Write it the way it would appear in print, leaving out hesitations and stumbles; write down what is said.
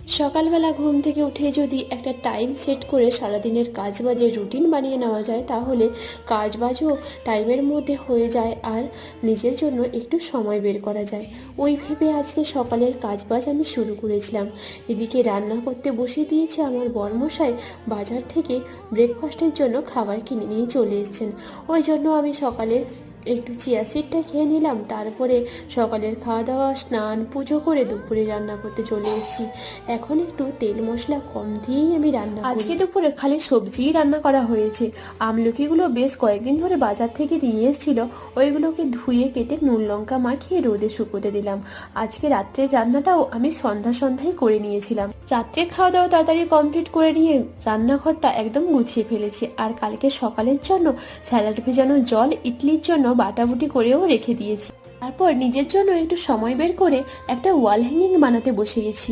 সকালবেলা ঘুম থেকে উঠে যদি একটা টাইম সেট করে সারাদিনের কাজবাজের রুটিন বানিয়ে নেওয়া যায়, তাহলে কাজবাজও টাইমের মধ্যে হয়ে যায় আর নিজের জন্য একটু সময় বের করা যায়। ওই ভেবে আজকে সকালের কাজবাজ আমি শুরু করেছিলাম। এদিকে রান্না করতে বসিয়ে দিয়েছে আমার বরমশাই। বাজার থেকে ব্রেকফাস্টের জন্য খাবার কিনে নিয়ে চলে এসেছেন। ওই জন্য আমি সকালের একটু চিয়া সিডটা খেয়ে নিলাম, তারপরে সকালের খাওয়া দাওয়া, স্নান, পুজো করে দুপুরে রান্না করতে চলে এসেছি। এখন একটু তেল মশলা কম দিয়েই আমি রান্না করি। আজকে দুপুরে খালি সবজিই রান্না করা হয়েছে। আমলকিগুলো বেশ কয়েকদিন ধরে বাজার থেকে নিয়ে এসেছিল, ওইগুলোকে ধুয়ে কেটে নুন লঙ্কা মাখিয়ে রোদে শুকোতে দিলাম। আজকে রাত্রের রান্নাটাও আমি সন্ধ্যায় করে নিয়েছিলাম। রাত্রের খাওয়া দাওয়া তাড়াতাড়ি কমপ্লিট করে নিয়ে রান্নাঘরটা একদম গুছিয়ে ফেলেছি। আর কালকে সকালের জন্য স্যালাড ভেজানো জল, ইডলির জন্য বাটাবুটি করেও রেখে দিয়েছি। তারপর নিজের জন্য একটু সময় বের করে একটা ওয়াল হ্যাঙ্গিং বানাতে বসে গেছি।